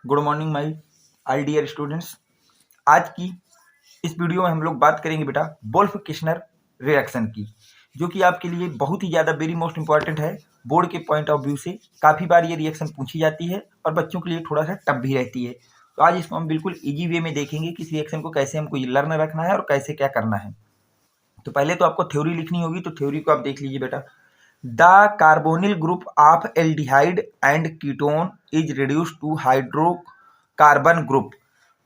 Good morning my all dear students. आज की इस वीडियो में हम लोग बात करेंगे बेटा वोल्फ-किश्नर रिएक्शन की, जो कि आपके लिए बहुत ही ज़्यादा वेरी मोस्ट इंपॉर्टेंट है। बोर्ड के पॉइंट ऑफ व्यू से काफ़ी बार ये रिएक्शन पूछी जाती है और बच्चों के लिए थोड़ा सा टफ भी रहती है। तो आज इसको हम बिल्कुल ईजी वे में देखेंगे कि इस रिएक्शन को कैसे हमको लर्न रखना है और कैसे क्या करना है। तो पहले तो आपको थ्योरी लिखनी होगी, तो थ्योरी को आप देख लीजिए बेटा। The carbonyl group of aldehyde and ketone is reduced to hydrocarbon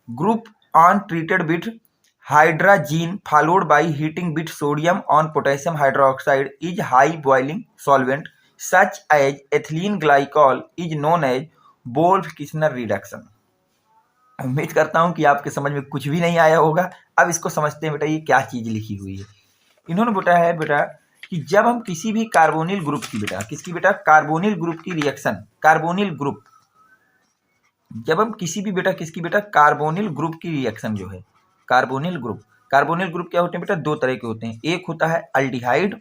group on treated with hydrazine followed by heating with sodium on potassium hydroxide is high boiling solvent such as ethylene glycol is known as Wolff-Kishner reduction। उम्मीद करता हूं कि आपके समझ में कुछ भी नहीं आया होगा। अब इसको समझते हैं बेटा, ये क्या चीज लिखी हुई है। इन्होंने बताया है बेटा कि जब हम किसी भी कार्बोनिल ग्रुप की कार्बोनिल ग्रुप की रिएक्शन, जब हम किसी भी किसकी कार्बोनिल ग्रुप की रिएक्शन जो है, कार्बोनिल ग्रुप क्या होते हैं बेटा? दो तरह के होते हैं। एक होता है अल्डिहाइड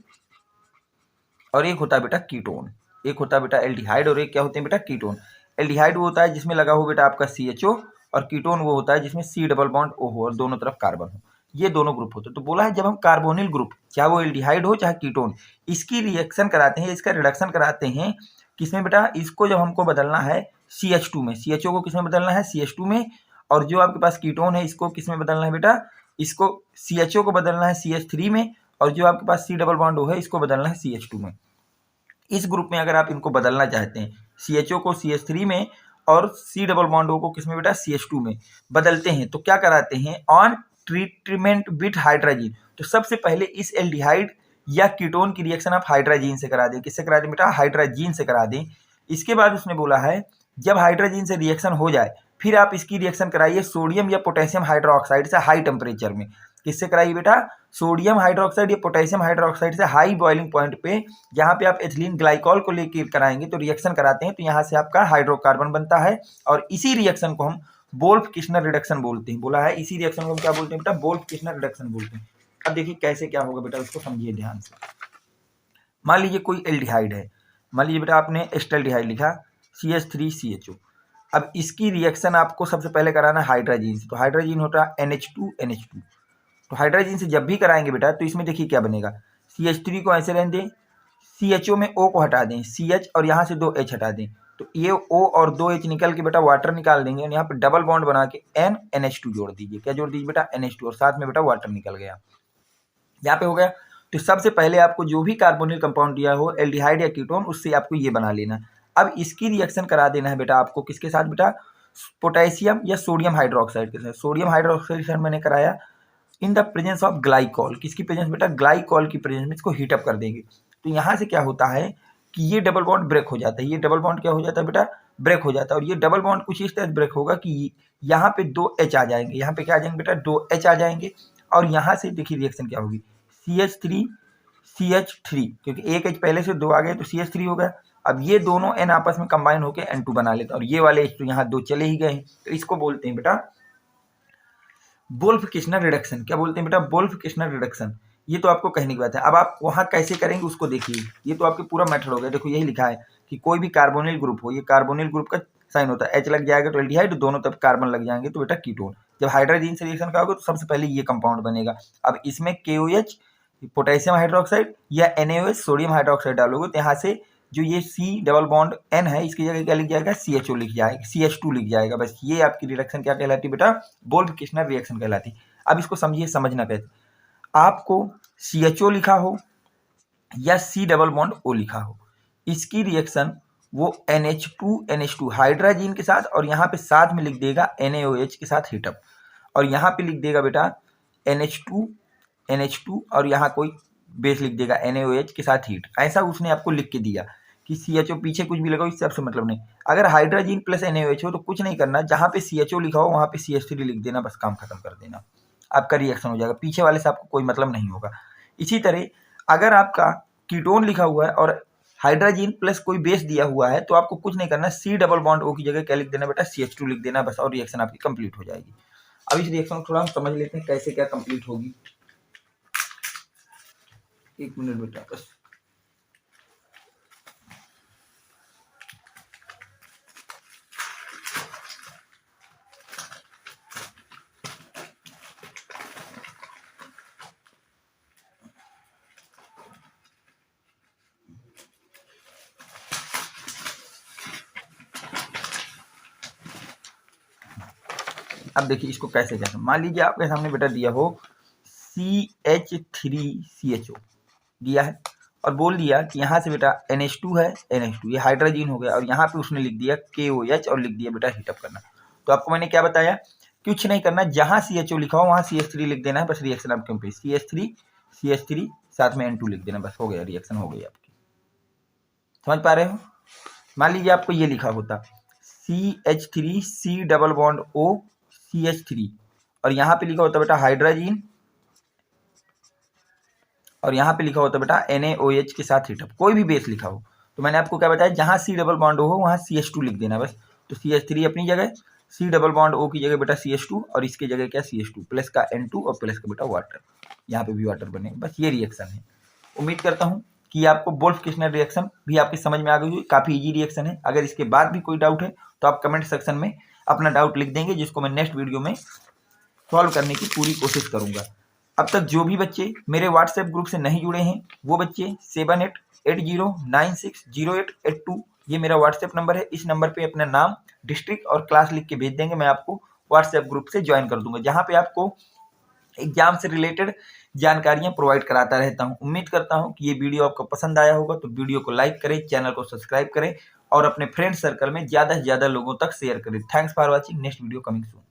और एक होता है बेटा कीटोन। एक होता है बेटा एल्डिहाइड और एक क्या होते हैं बेटा? कीटोन। एल्डिहाइड वो होता है जिसमें लगा हो बेटा आपका CHO, और कीटोन वो होता है जिसमें C डबल बॉन्ड O हो और दोनों तरफ कार्बन हो। ये दोनों ग्रुप होते हैं। तो बोला है जब हम कार्बोनिल ग्रुप, चाहे वो एल्डिहाइड हो चाहे कीटोन, इसकी रिएक्शन कराते हैं, इसका रिडक्शन कराते हैं किसमें बेटा? इसको जब हमको बदलना है CH2 में, CHO को किसमें बदलना है? CH2 में। और जो आपके पास कीटोन है इसको किसमें बदलना है बेटा? इसको CHO को बदलना है CH3 में, और जो आपके पास C डबल बॉन्ड O है इसको बदलना है CH2 में। इस ग्रुप में अगर आप इनको बदलना चाहते हैं, CHO को CH3 में और C डबल बॉन्ड O को किसमें बेटा? CH2 में बदलते हैं, तो क्या कराते हैं? On treatment with hydrogen. तो सबसे पहले इस एल्डिहाइड या कीटोन की रिएक्शन आप हाइड्रोजन से करा दें। किससे करा दें बेटा? हाइड्रोजन से करा दें। इसके बाद उसने बोला है जब हाइड्रोजन से रिएक्शन हो जाए फिर आप इसकी रिएक्शन कराइए सोडियम या पोटेशियम हाइड्रोक्साइड से हाई टेम्परेचर में। किससे कराइए बेटा? सोडियम हाइड्रोक्साइड या पोटेशियम हाइड्रोक्साइड से हाई बॉइलिंग पॉइंट पे, जहां पे आप एथिलीन ग्लाइकॉल को लेकर कराएंगे तो रिएक्शन कराते हैं, तो यहां से आपका हाइड्रोकार्बन बनता है और इसी रिएक्शन को हम वोल्फ-किश्नर रिडक्शन बोलते हैं। बोला है इसी रिएक्शन को हम क्या बोलते हैं बेटा? वोल्फ-किश्नर रिडक्शन बोलते हैं। अब देखिए कैसे क्या होगा बेटा, उसको समझिए ध्यान से। मान लीजिए कोई एल्डिहाइड है, मान लीजिए बेटा आपने एस्टल्डिहाइड लिखा CH3CHO। अब इसकी रिएक्शन आपको सबसे पहले कराना है हाइड्रोजन से, तो हाइड्रोजन होता है NH2NH2। तो हाइड्रोजन से जब भी कराएंगे बेटा तो इसमें देखिए क्या बनेगा, CH3 को ऐसे रहने दें, CHO में O को हटा दें, CH और यहाँ से 2 H हटा दें, तो ये O और 2 H निकल के बेटा वाटर निकाल देंगे और यहाँ पे डबल बॉन्ड बना के NH2 जोड़ दीजिए। क्या जोड़ दीजिए बेटा? NH2, और साथ में बेटा वाटर निकल गया, यहाँ पे हो गया। तो सबसे पहले आपको जो भी कार्बोनिल कंपाउंड दिया हो एल्डिहाइड या कीटोन, उससे आपको ये बना लेना। अब इसकी रिएक्शन करा देना है बेटा आपको किसके साथ बेटा? पोटेशियम या सोडियम हाइड्रोक्साइड के साथ। सोडियम हाइड्रोक्साइड से मैंने कराया in the presence of glycol. किसकी प्रेजेंस बेटा? ग्लाइकॉल की प्रेजेंस में इसको हीटअप कर देंगे। तो यहाँ से क्या होता है कि ये डबल बॉन्ड ब्रेक हो जाता है। ये डबल बॉन्ड क्या हो जाता है बेटा? ब्रेक हो जाता है। और ये डबल बॉन्ड कुछ इस तरह ब्रेक होगा कि यहाँ पे 2 H आ जाएंगे, यहाँ पे क्या आ जाएंगे बेटा? 2 H आ जाएंगे। और यहाँ से देखिए रिएक्शन क्या होगी, CH3 क्योंकि एक H पहले से 2 आ गए तो CH3 हो गया। अब ये दोनों N आपस में कंबाइन होकर N2 बना लेते हैं, और ये वाले H तो यहाँ 2 चले ही गए हैं, तो इसको बोलते हैं बेटा वोल्फ-किश्नर रिडक्शन। क्या बोलते हैं बेटा? Wolff-Kishner reduction. ये तो आपको कहने की बात है। अब आप वहां कैसे करेंगे उसको देखिए। ये तो आपके पूरा मेथड हो गया। देखो यही लिखा है कि कोई भी कार्बोनिल ग्रुप हो, ये कार्बोनिल ग्रुप का साइन होता है, H लग जाएगा तो एल्डिहाइड, दोनों तरफ कार्बन लग जाएंगे तो बेटा कीटोन। जब हाइड्रोजन से रिएक्शन होगा तो सबसे पहले ये कंपाउंड बनेगा। अब इसमें KOH पोटेशियम हाइड्रोक्साइड या NaOH सोडियम हाइड्रोक्साइड डालोगे तो यहाँ से जो ये C डबल बॉन्ड N है इसकी जगह क्या लिख जाएगा? CHO लिख जाएगा, CH2 लिख जाएगा। बस ये आपकी रिडक्शन क्या कहलाती है बेटा? वोल्फ-किश्नर रिएक्शन कहलाती है। अब इसको समझिए, समझना कैसे। आपको CHO लिखा हो या C डबल बॉन्ड O लिखा हो, इसकी रिएक्शन वो NH2NH2 हाइड्रोजन के साथ, और यहाँ पे साथ में लिख देगा NaOH के साथ हीटअप, और यहाँ पे लिख देगा बेटा NH2NH2 और यहाँ कोई बेस लिख देगा NaOH के साथ हीट। ऐसा उसने आपको लिख के दिया कि CHO पीछे कुछ भी लगाओ, इससे आपसे मतलब नहीं। अगर हाइड्रोजन प्लस NaOH हो तो कुछ नहीं करना, जहाँ पे CHO लिखा हो वहाँ पे CH3 लिख देना, बस काम खत्म कर देना, आपका रिएक्शन हो जाएगा। पीछे वाले से आपको कोई मतलब नहीं होगा। इसी तरह अगर आपका कीटोन लिखा हुआ है और हाइड्रोजन प्लस कोई बेस दिया हुआ है तो आपको कुछ नहीं करना, C डबल बॉन्ड O की जगह क्या लिख देना बेटा? CH2 लिख देना, बस, और रिएक्शन आपकी कंप्लीट हो जाएगी। अब इस रिएक्शन को थोड़ा हम समझ लेते हैं कैसे क्या कंप्लीट होगी। एक मिनट बेटा बस। अब देखिए इसको कैसे करना। मान लीजिए आपके सामने बेटा दिया हो CH3CHO दिया है और बोल दिया कि यहाँ से बेटा NH2 है, NH2 ये हाइड्रोजन हो गया और यहाँ पे उसने लिख दिया KOH और लिख दिया बेटा हीटअप करना। तो आपको मैंने क्या बताया, कुछ नहीं करना, जहाँ CHO लिखा हो वहाँ CH3 लिख देना है, बस रिएक्शन आपके पे CH3 साथ में N2 लिख देना, बस हो गया, रिएक्शन हो गई आपकी। समझ पा रहे हो? मान लीजिए आपको ये लिखा होता CH3C double bond O CH3 और यहाँ पे लिखा होता बेटा हाइड्रोजन और यहाँ पे लिखा होता बेटा NaOH के साथ हीटअप, कोई भी बेस लिखा हो। तो मैंने आपको क्या बताया, जहाँ C डबल बॉन्ड O हो वहाँ CH2 लिख देना बस। तो CH3 अपनी जगह, C डबल बॉन्ड O की जगह बेटा CH2 और इसकी जगह क्या CH2 प्लस का N2 और प्लस का बेटा वाटर, यहाँ पे भी वाटर बने, बस ये रिएक्शन है। उम्मीद करता हूँ कि आपको वोल्फ-किस्चनर रिएक्शन भी आपकी समझ में आ गई होगी, काफ़ी इजी रिएक्शन है। अगर इसके बाद भी कोई डाउट है तो आप कमेंट सेक्शन में अपना डाउट लिख देंगे, जिसको मैं नेक्स्ट वीडियो में सॉल्व करने की पूरी कोशिश करूँगा। अब तक जो भी बच्चे मेरे व्हाट्सएप ग्रुप से नहीं जुड़े हैं वो बच्चे 7880960882 ये मेरा व्हाट्सएप नंबर है, इस नंबर पे अपना नाम, डिस्ट्रिक्ट और क्लास लिख के भेज देंगे, मैं आपको व्हाट्सएप ग्रुप से ज्वाइन कर दूंगा, जहाँ पे आपको एग्जाम से रिलेटेड जानकारियां प्रोवाइड कराता रहता हूं। उम्मीद करता हूं कि ये वीडियो आपको पसंद आया होगा, तो वीडियो को लाइक करें, चैनल को सब्सक्राइब करें और अपने फ्रेंड सर्कल में ज़्यादा से ज़्यादा लोगों तक शेयर करें। Thanks for watching, next video coming soon.